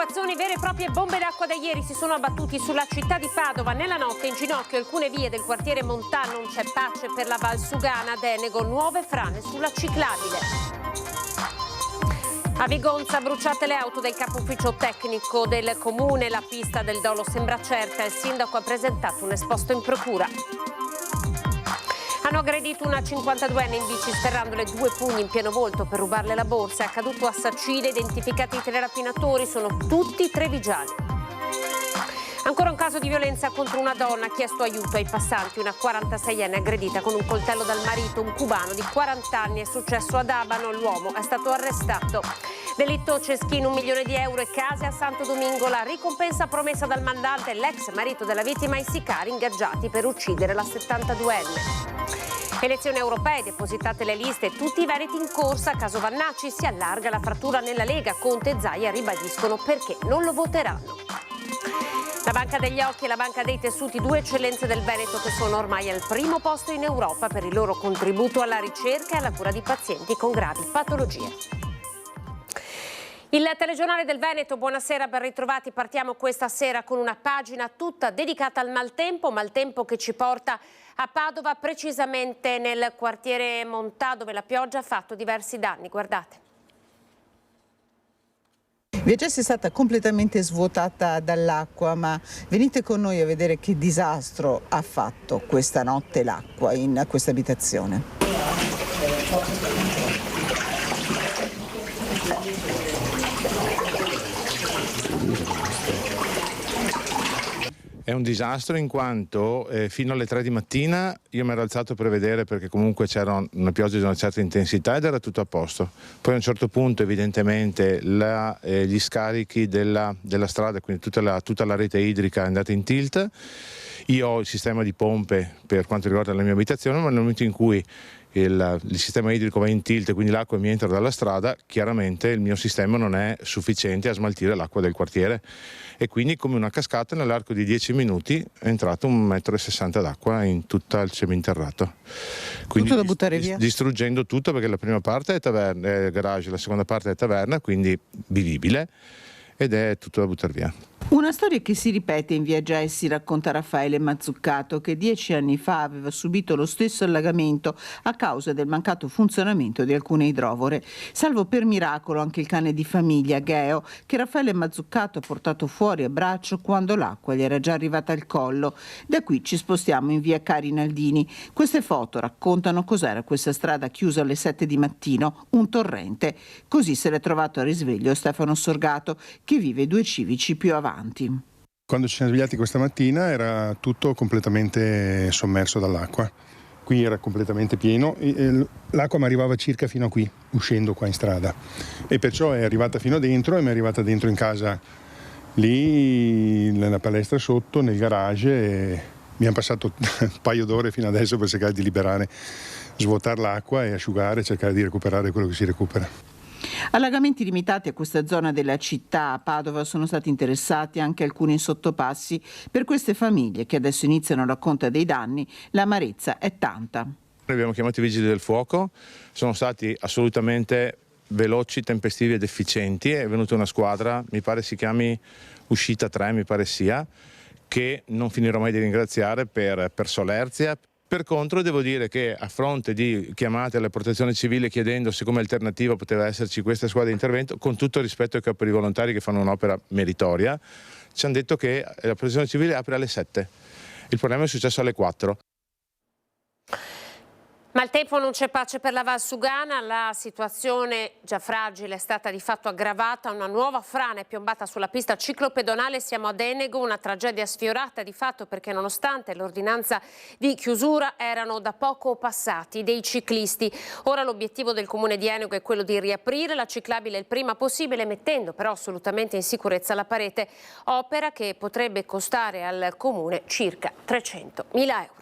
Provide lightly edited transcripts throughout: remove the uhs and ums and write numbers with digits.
Acquazzoni, vere e proprie bombe d'acqua da ieri si sono abbattuti sulla città di Padova. Nella notte in ginocchio alcune vie del quartiere Montà, non c'è pace per la Valsugana. Denego, nuove frane sulla ciclabile. A Vigonza bruciate le auto del capo ufficio tecnico del comune, la pista del dolo sembra certa, il sindaco ha presentato un esposto in procura. Hanno aggredito una 52enne in bici sferrandole 2 pugni in pieno volto per rubarle la borsa. È accaduto a Sacile, identificati i 3 rapinatori, sono tutti trevigiani. Ancora un caso di violenza contro una donna, ha chiesto aiuto ai passanti, una 46enne aggredita con un coltello dal marito, un cubano di 40 anni, è successo ad Abano, l'uomo è stato arrestato. Delitto Ceschino, 1 milione di euro e case a Santo Domingo, la ricompensa promessa dal mandante, l'ex marito della vittima e i sicari ingaggiati per uccidere la 72enne. Elezioni europee, depositate le liste, tutti i veneti in corsa, caso Vannacci si allarga la frattura nella Lega, Conte e Zaia ribadiscono perché non lo voteranno. La Banca degli Occhi e la Banca dei Tessuti, 2 eccellenze del Veneto che sono ormai al primo posto in Europa per il loro contributo alla ricerca e alla cura di pazienti con gravi patologie. Il telegiornale del Veneto, buonasera, ben ritrovati. Partiamo questa sera con una pagina tutta dedicata al maltempo che ci porta a Padova, precisamente nel quartiere Montà, dove la pioggia ha fatto diversi danni. Guardate. Via Gessi è stata completamente svuotata dall'acqua, ma venite con noi a vedere che disastro ha fatto questa notte l'acqua in questa abitazione. È un disastro in quanto fino alle 3 di mattina io mi ero alzato per vedere, perché comunque c'era una pioggia di una certa intensità ed era tutto a posto. Poi a un certo punto evidentemente gli scarichi della strada, quindi tutta la rete idrica è andata in tilt. Io ho il sistema di pompe per quanto riguarda la mia abitazione, ma nel momento in cui il sistema idrico va in tilt e quindi l'acqua mi entra dalla strada, chiaramente il mio sistema non è sufficiente a smaltire l'acqua del quartiere e quindi come una cascata nell'arco di 10 minuti è entrato 1,60 m d'acqua in tutto il seminterrato. Quindi tutto da buttare via? Distruggendo tutto, perché la prima parte è garage, la seconda parte è taverna, quindi vivibile, ed è tutto da buttare via. Una storia che si ripete in Via Gessi, racconta Raffaele Mazzuccato, che 10 anni fa aveva subito lo stesso allagamento a causa del mancato funzionamento di alcune idrovore. Salvo per miracolo anche il cane di famiglia, Gheo, che Raffaele Mazzuccato ha portato fuori a braccio quando l'acqua gli era già arrivata al collo. Da qui ci spostiamo in Via Carinaldini. Queste foto raccontano cos'era questa strada chiusa alle 7 di mattino, un torrente. Così se l'è trovato a risveglio Stefano Sorgato, che vive 2 civici più avanti. Quando ci siamo svegliati questa mattina era tutto completamente sommerso dall'acqua. Qui era completamente pieno e l'acqua mi arrivava circa fino a qui, uscendo qua in strada. E perciò è arrivata fino dentro e mi è arrivata dentro in casa, lì nella palestra sotto, nel garage, e mi hanno passato un paio d'ore fino adesso per cercare di liberare, svuotare l'acqua e asciugare, cercare di recuperare quello che si recupera. Allagamenti limitati a questa zona della città. A Padova sono stati interessati anche alcuni sottopassi. Per queste famiglie che adesso iniziano la conta dei danni, l'amarezza è tanta. Noi abbiamo chiamato i vigili del fuoco, sono stati assolutamente veloci, tempestivi ed efficienti. È venuta una squadra, mi pare si chiami Uscita 3, mi pare sia, che non finirò mai di ringraziare per solerzia. Per contro devo dire che a fronte di chiamate alla protezione civile chiedendo se come alternativa poteva esserci questa squadra di intervento, con tutto il rispetto ai corpi volontari che fanno un'opera meritoria, ci hanno detto che la protezione civile apre alle 7. Il problema è successo alle 4. Maltempo, non c'è pace per la Valsugana, la situazione già fragile è stata di fatto aggravata, una nuova frana è piombata sulla pista ciclopedonale, siamo a Denego, una tragedia sfiorata di fatto perché nonostante l'ordinanza di chiusura erano da poco passati dei ciclisti. Ora l'obiettivo del comune di Denego è quello di riaprire la ciclabile il prima possibile, mettendo però assolutamente in sicurezza la parete, opera che potrebbe costare al comune circa 300.000 euro.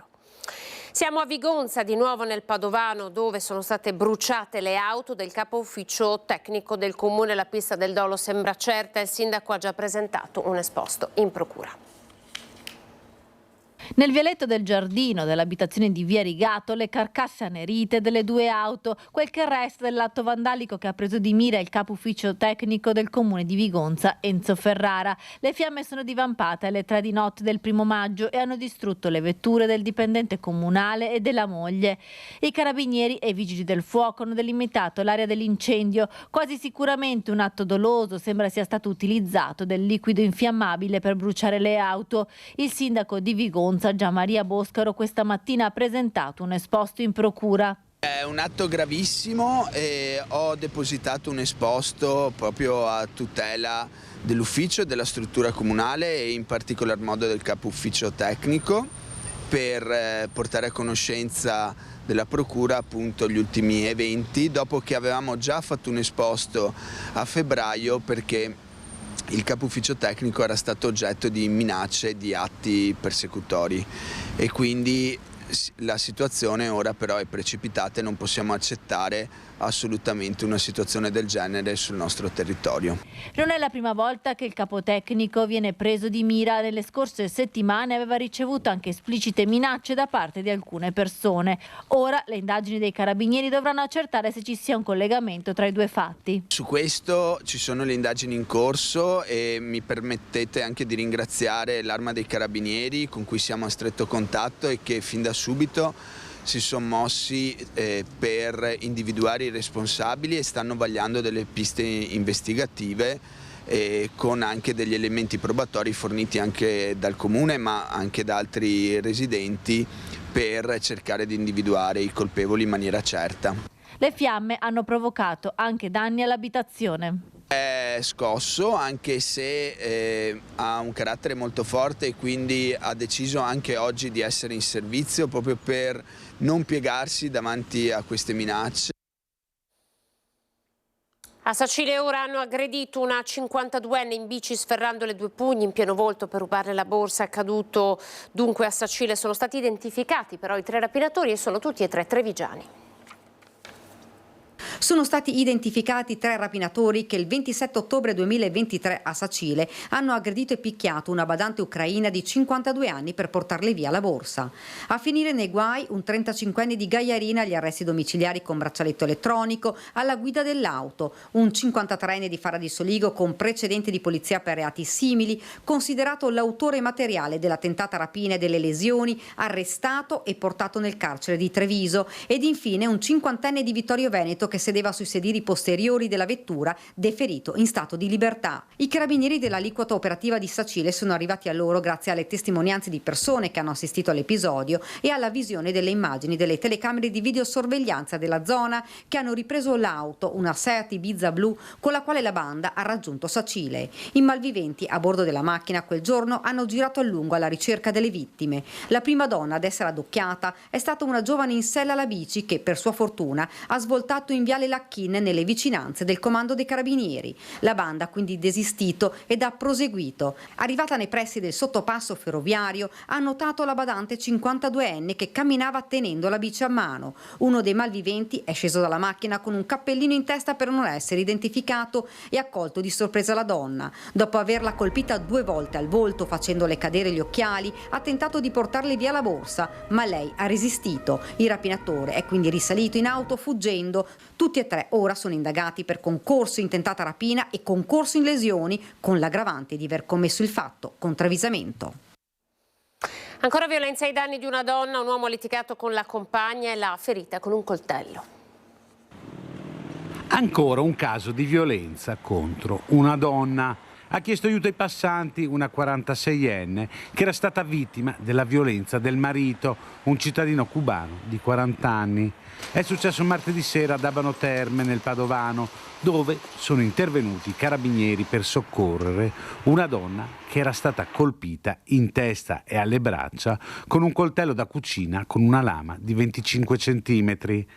Siamo a Vigonza, di nuovo nel Padovano, dove sono state bruciate le auto del capo ufficio tecnico del comune. La pista del dolo sembra certa, il sindaco ha già presentato un esposto in procura. Nel vialetto del giardino dell'abitazione di via Rigato le carcasse annerite delle 2 auto, quel che resta dell'atto vandalico che ha preso di mira il capo ufficio tecnico del comune di Vigonza, Enzo Ferrara. Le fiamme sono divampate alle 3 di notte del 1° maggio e hanno distrutto le vetture del dipendente comunale e della moglie. I carabinieri e i vigili del fuoco hanno delimitato l'area dell'incendio. Quasi sicuramente un atto doloso, sembra sia stato utilizzato del liquido infiammabile per bruciare le auto. Il sindaco di Vigonza, Gianmaria Boscaro, questa mattina ha presentato un esposto in procura. È un atto gravissimo e ho depositato un esposto proprio a tutela dell'ufficio, della struttura comunale e in particolar modo del capo ufficio tecnico per portare a conoscenza della procura appunto gli ultimi eventi, dopo che avevamo già fatto un esposto a febbraio perché il capo ufficio tecnico era stato oggetto di minacce, di atti persecutori e quindi la situazione ora però è precipitata e non possiamo accettare assolutamente una situazione del genere sul nostro territorio. Non è la prima volta che il capotecnico viene preso di mira. Nelle scorse settimane aveva ricevuto anche esplicite minacce da parte di alcune persone. Ora le indagini dei carabinieri dovranno accertare se ci sia un collegamento tra i 2 fatti. Su questo ci sono le indagini in corso e mi permettete anche di ringraziare l'Arma dei Carabinieri con cui siamo a stretto contatto e che fin da subito si sono mossi per individuare i responsabili e stanno vagliando delle piste investigative con anche degli elementi probatori forniti anche dal comune ma anche da altri residenti per cercare di individuare i colpevoli in maniera certa. Le fiamme hanno provocato anche danni all'abitazione. È scosso anche se ha un carattere molto forte e quindi ha deciso anche oggi di essere in servizio proprio per non piegarsi davanti a queste minacce. A Sacile ora hanno aggredito una 52enne in bici sferrandole 2 pugni in pieno volto per rubarle la borsa. È accaduto dunque a Sacile. Sono stati identificati però i 3 rapinatori e sono tutti e 3 trevigiani. Sono stati identificati 3 rapinatori che il 27 ottobre 2023 a Sacile hanno aggredito e picchiato una badante ucraina di 52 anni per portarle via la borsa. A finire nei guai un 35enne di Gaiarina agli arresti domiciliari con braccialetto elettronico alla guida dell'auto, un 53enne di Fara di Soligo con precedenti di polizia per reati simili, considerato l'autore materiale della tentata rapina e delle lesioni, arrestato e portato nel carcere di Treviso, ed infine un 50enne di Vittorio Veneto che sedeva sui sedili posteriori della vettura, deferito in stato di libertà. I carabinieri dell'aliquota operativa di Sacile sono arrivati a loro grazie alle testimonianze di persone che hanno assistito all'episodio e alla visione delle immagini delle telecamere di videosorveglianza della zona che hanno ripreso l'auto, una Seat Ibiza blu, con la quale la banda ha raggiunto Sacile. I malviventi a bordo della macchina quel giorno hanno girato a lungo alla ricerca delle vittime. La prima donna ad essere addocchiata è stata una giovane in sella alla bici che, per sua fortuna, ha svoltato in viale Lacchin nelle vicinanze del comando dei carabinieri. La banda ha quindi desistito ed ha proseguito. Arrivata nei pressi del sottopasso ferroviario, ha notato la badante 52enne che camminava tenendo la bici a mano. Uno dei malviventi è sceso dalla macchina con un cappellino in testa per non essere identificato e ha colto di sorpresa la donna. Dopo averla colpita 2 volte al volto facendole cadere gli occhiali, ha tentato di portarle via la borsa, ma lei ha resistito. Il rapinatore è quindi risalito in auto fuggendo. Tutti e 3 ora sono indagati per concorso in tentata rapina e concorso in lesioni, con l'aggravante di aver commesso il fatto con travisamento. Ancora violenza ai danni di una donna, un uomo ha litigato con la compagna e l'ha ferita con un coltello. Ancora un caso di violenza contro una donna. Ha chiesto aiuto ai passanti una 46enne che era stata vittima della violenza del marito, un cittadino cubano di 40 anni. È successo martedì sera ad Abano Terme, nel Padovano, dove sono intervenuti i carabinieri per soccorrere una donna che era stata colpita in testa e alle braccia con un coltello da cucina con una lama di 25 centimetri.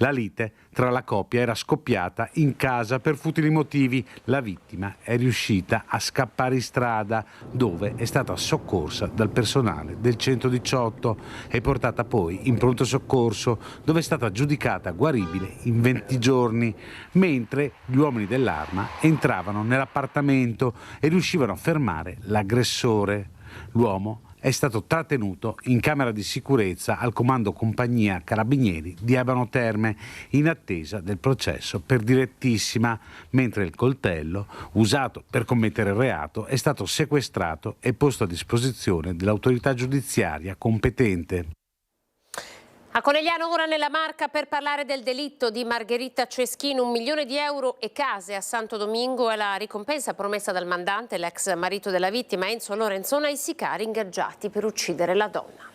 La lite tra la coppia era scoppiata in casa per futili motivi. La vittima è riuscita a scappare in strada, dove è stata soccorsa dal personale del 118 e portata poi in pronto soccorso, dove è stata giudicata guaribile in 20 giorni, mentre gli uomini dell'Arma entravano nell'appartamento e riuscivano a fermare l'aggressore. L'uomo è stato trattenuto in camera di sicurezza al comando compagnia carabinieri di Abano Terme in attesa del processo per direttissima, mentre il coltello usato per commettere il reato è stato sequestrato e posto a disposizione dell'autorità giudiziaria competente. A Conegliano ora nella Marca per parlare del delitto di Margherita Ceschin. 1 milione di euro e case a Santo Domingo è la ricompensa promessa dal mandante, l'ex marito della vittima Enzo Lorenzon, ai sicari ingaggiati per uccidere la donna.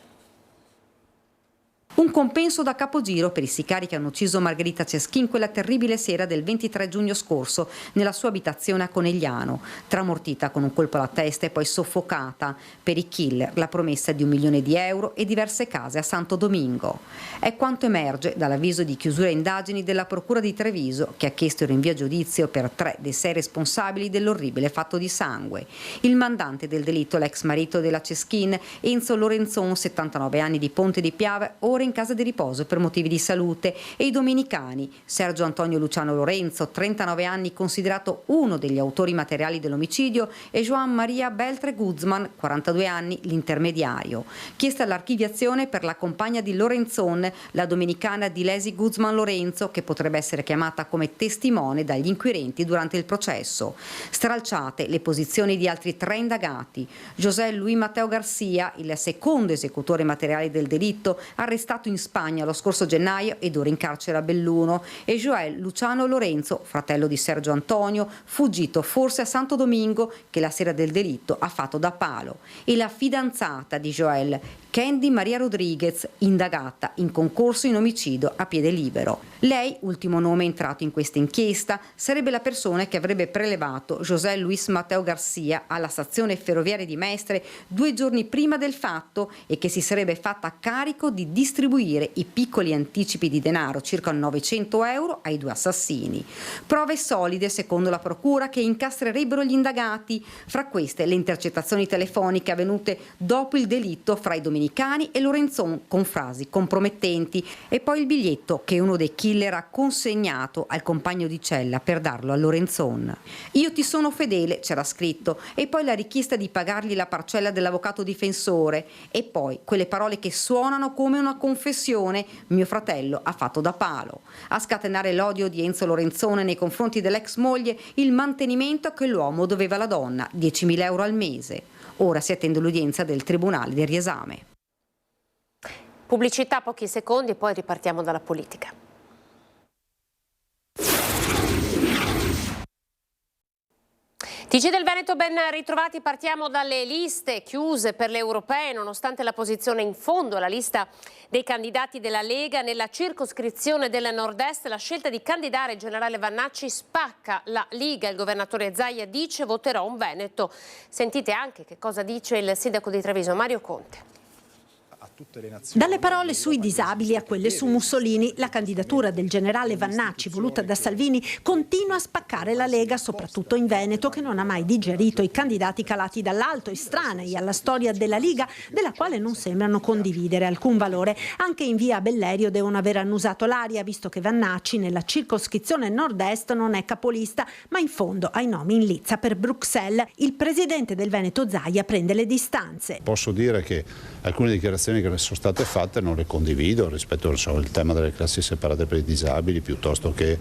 Un compenso da capogiro per i sicari che hanno ucciso Margherita Ceschin quella terribile sera del 23 giugno scorso nella sua abitazione a Conegliano, tramortita con un colpo alla testa e poi soffocata. Per i killer la promessa di 1 milione di euro e diverse case a Santo Domingo. È quanto emerge dall'avviso di chiusura indagini della Procura di Treviso, che ha chiesto il rinvio a giudizio per 3 dei 6 responsabili dell'orribile fatto di sangue. Il mandante del delitto, l'ex marito della Ceschin, Enzo Lorenzon, 79 anni, di Ponte di Piave, ora in casa di riposo per motivi di salute, e i domenicani Sergio Antonio Luciano Lorenzo, 39 anni, considerato uno degli autori materiali dell'omicidio, e Joan Maria Beltre Guzman, 42 anni, l'intermediario. Chiesta l'archiviazione per la compagna di Lorenzon, la domenicana Dilesi Guzman Lorenzo, che potrebbe essere chiamata come testimone dagli inquirenti durante il processo. Stralciate le posizioni di altri 3 indagati: José Luis Matteo Garcia, il secondo esecutore materiale del delitto, arrestato in Spagna lo scorso gennaio ed ora in carcere a Belluno, e Joel Luciano Lorenzo, fratello di Sergio Antonio, fuggito forse a Santo Domingo, che la sera del delitto ha fatto da palo, e la fidanzata di Joel, Candy Maria Rodriguez, indagata in concorso in omicidio a piede libero. Lei, ultimo nome entrato in questa inchiesta, sarebbe la persona che avrebbe prelevato José Luis Matteo Garcia alla stazione ferroviaria di Mestre 2 giorni prima del fatto e che si sarebbe fatta carico di distribuire i piccoli anticipi di denaro, circa 900 euro, ai 2 assassini. Prove solide, secondo la procura, che incastrerebbero gli indagati, fra queste le intercettazioni telefoniche avvenute dopo il delitto fra i domenicani e Lorenzon con frasi compromettenti, e poi il biglietto che uno dei killer ha consegnato al compagno di cella per darlo a Lorenzon. Io ti sono fedele, c'era scritto, e poi la richiesta di pagargli la parcella dell'avvocato difensore, e poi quelle parole che suonano come una confessione: mio fratello ha fatto da palo. A scatenare l'odio di Enzo Lorenzone nei confronti dell'ex moglie il mantenimento che l'uomo doveva alla donna, 10.000 euro al mese. Ora si attende l'udienza del Tribunale del riesame. Pubblicità, pochi secondi, e poi ripartiamo dalla politica. TG del Veneto, ben ritrovati. Partiamo dalle liste chiuse per le europee. Nonostante la posizione in fondo alla lista dei candidati della Lega nella circoscrizione del Nord-Est, la scelta di candidare il generale Vannacci spacca la Liga. Il governatore Zaia dice: voterò un Veneto. Sentite anche che cosa dice il sindaco di Treviso, Mario Conte. Dalle parole sui disabili a quelle su Mussolini, la candidatura del generale Vannacci, voluta da Salvini, continua a spaccare la Lega, soprattutto in Veneto, che non ha mai digerito i candidati calati dall'alto, estranei alla storia della Liga, della quale non sembrano condividere alcun valore. Anche in via Bellerio devono aver annusato l'aria, visto che Vannacci nella circoscrizione nord-est non è capolista, ma in fondo ai nomi in lizza per Bruxelles. Il presidente del Veneto Zaia prende le distanze. Posso dire che alcune dichiarazioni che sono state fatte non le condivido rispetto al tema delle classi separate per i disabili, piuttosto che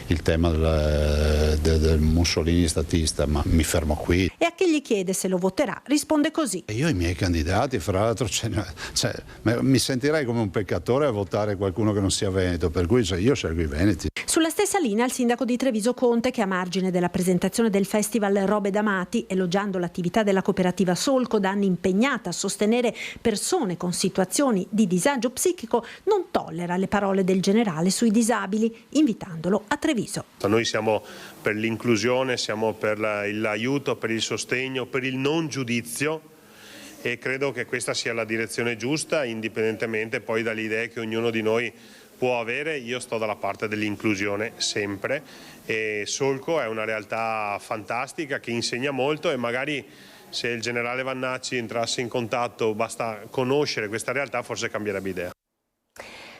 il tema del Mussolini statista, ma mi fermo qui. E a chi gli chiede se lo voterà risponde così: io i miei candidati, fra l'altro mi sentirei come un peccatore a votare qualcuno che non sia veneto, per cui io scelgo i veneti. Sulla stessa linea il sindaco di Treviso Conte, che a margine della presentazione del festival Robe d'Amati, elogiando l'attività della cooperativa Solco, da anni impegnata a sostenere persone con situazioni di disagio psichico, non tollera le parole del generale sui disabili, invitandolo a Treviso. Noi siamo per l'inclusione, siamo per l'aiuto, per il sostegno, per il non giudizio, e credo che questa sia la direzione giusta, indipendentemente poi dalle idee che ognuno di noi può avere. Io sto dalla parte dell'inclusione sempre, e Solco è una realtà fantastica che insegna molto, e magari se il generale Vannacci entrasse in contatto, basta conoscere questa realtà, forse cambierebbe idea.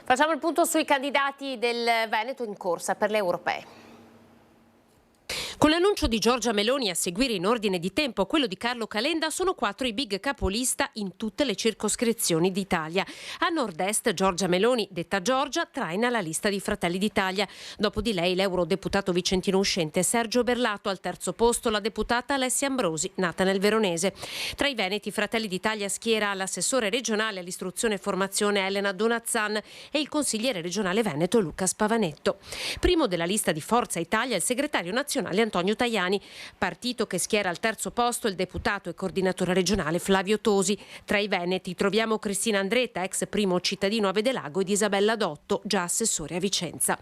Facciamo il punto sui candidati del Veneto in corsa per le europee. Con l'annuncio di Giorgia Meloni, a seguire in ordine di tempo quello di Carlo Calenda, sono 4 i big capolista in tutte le circoscrizioni d'Italia. A nord-est Giorgia Meloni, detta Giorgia, traina la lista di Fratelli d'Italia. Dopo di lei l'eurodeputato vicentino uscente Sergio Berlato, al terzo posto la deputata Alessia Ambrosi, nata nel Veronese. Tra i veneti Fratelli d'Italia schiera l'assessore regionale all'istruzione e formazione Elena Donazzan e il consigliere regionale veneto Luca Spavanetto. Primo della lista di Forza Italia il segretario nazionale Antonio Tajani, partito che schiera al terzo posto il deputato e coordinatore regionale Flavio Tosi. Tra i veneti troviamo Cristina Andretta, ex primo cittadino a Vedelago, ed Isabella Dotto, già assessore a Vicenza.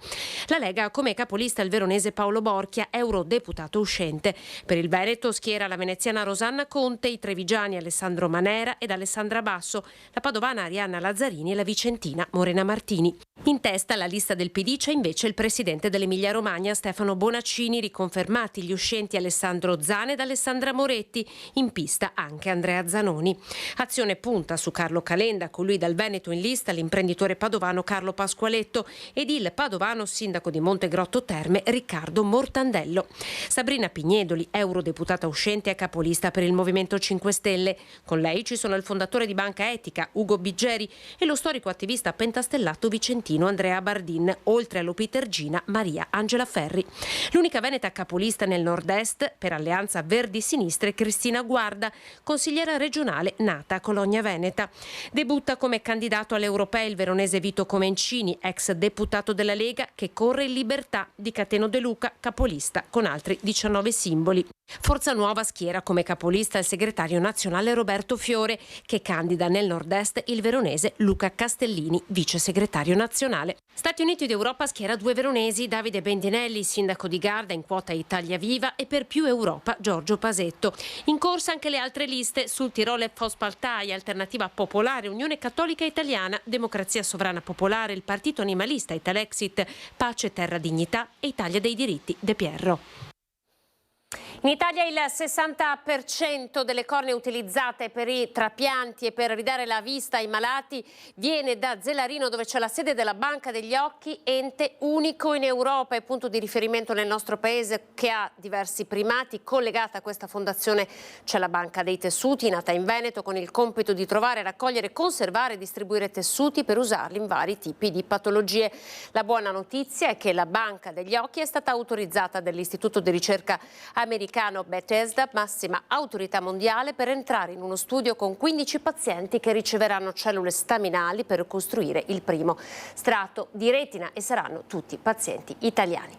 La Lega ha come capolista il veronese Paolo Borchia, eurodeputato uscente. Per il Veneto schiera la veneziana Rosanna Conte, i trevigiani Alessandro Manera ed Alessandra Basso, la padovana Arianna Lazzarini e la vicentina Morena Martini. In testa alla lista del PD c'è invece il presidente dell'Emilia Romagna Stefano Bonaccini, riconfermati gli uscenti Alessandro Zan ed Alessandra Moretti, in pista anche Andrea Zanoni. Azione punta su Carlo Calenda, con lui dal Veneto in lista l'imprenditore padovano Carlo Pasqualetto ed il padovano sindaco di Montegrotto Terme Riccardo Mortandello. Sabrina Pignedoli, eurodeputata uscente, è capolista per il Movimento 5 Stelle. Con lei ci sono il fondatore di Banca Etica Ugo Biggeri e lo storico attivista pentastellato vicentino Andrea Bardin, oltre all'opitergina Maria Angela Ferri. L'unica veneta capolista nel nord-est per Alleanza Verdi-Sinistre Cristina Guarda, consigliera regionale nata a Cologna Veneta. Debutta come candidato alle europee il veronese Vito Comencini, ex deputato della Lega, che corre in Libertà di Cateno De Luca, capolista con altri 19 simboli. Forza Nuova schiera come capolista il segretario nazionale Roberto Fiore, che candida nel nord-est il veronese Luca Castellini, vice segretario nazionale. Stati Uniti d'Europa schiera 2 veronesi, Davide Bendinelli, sindaco di Garda in quota Italia Viva, e per Più Europa Giorgio Pasetto. In corsa anche le altre liste: sul Tirolo Volkspartei, Alternativa Popolare, Unione Cattolica Italiana, Democrazia Sovrana Popolare, il Partito Animalista, Italexit, Pace Terra Dignità e Italia dei Diritti De Pierro. In Italia il 60% delle cornee utilizzate per i trapianti e per ridare la vista ai malati viene da Zelarino, dove c'è la sede della Banca degli Occhi, ente unico in Europa e punto di riferimento nel nostro paese, che ha diversi primati. Collegata a questa fondazione c'è la Banca dei Tessuti, nata in Veneto con il compito di trovare, raccogliere, conservare e distribuire tessuti per usarli in vari tipi di patologie. La buona notizia è che la Banca degli Occhi è stata autorizzata dall'Istituto di Ricerca americano Bethesda, massima autorità mondiale, per entrare in uno studio con 15 pazienti che riceveranno cellule staminali per costruire il primo strato di retina, e saranno tutti pazienti italiani.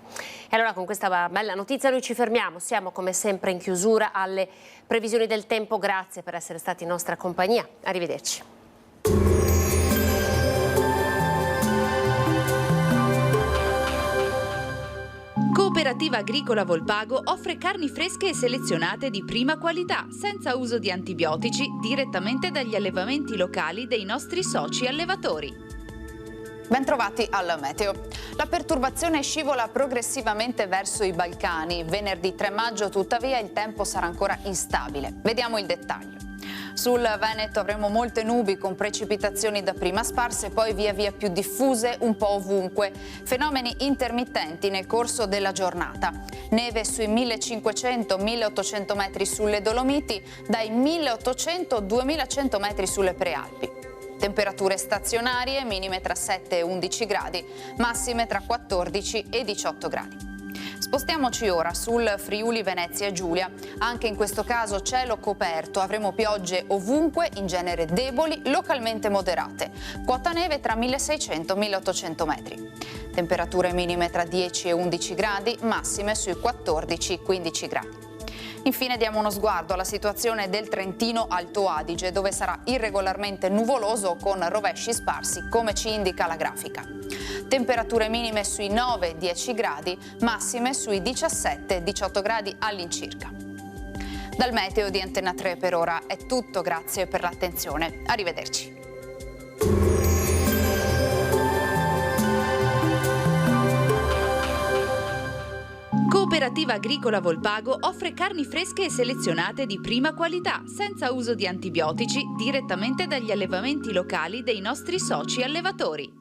E allora, con questa bella notizia noi ci fermiamo. Siamo come sempre in chiusura alle previsioni del tempo. Grazie per essere stati in nostra compagnia. Arrivederci. Cooperativa Agricola Volpago offre carni fresche e selezionate di prima qualità, senza uso di antibiotici, direttamente dagli allevamenti locali dei nostri soci allevatori. Bentrovati al meteo. La perturbazione scivola progressivamente verso i Balcani. Venerdì 3 maggio, tuttavia, il tempo sarà ancora instabile. Vediamo il dettaglio. Sul Veneto avremo molte nubi con precipitazioni dapprima sparse, poi via via più diffuse un po' ovunque. Fenomeni intermittenti nel corso della giornata. Neve sui 1500-1800 metri sulle Dolomiti, dai 1800-2100 metri sulle Prealpi. Temperature stazionarie, minime tra 7 e 11 gradi, massime tra 14 e 18 gradi. Spostiamoci ora sul Friuli Venezia Giulia. Anche in questo caso cielo coperto, avremo piogge ovunque, in genere deboli, localmente moderate. Quota neve tra 1600 e 1800 metri. Temperature minime tra 10 e 11 gradi, massime sui 14-15 gradi. Infine diamo uno sguardo alla situazione del Trentino Alto Adige, dove sarà irregolarmente nuvoloso con rovesci sparsi, come ci indica la grafica. Temperature minime sui 9-10 gradi, massime sui 17-18 gradi all'incirca. Dal meteo di Antenna 3 per ora è tutto, grazie per l'attenzione. Arrivederci. Cooperativa Agricola Volpago offre carni fresche e selezionate di prima qualità, senza uso di antibiotici, direttamente dagli allevamenti locali dei nostri soci allevatori.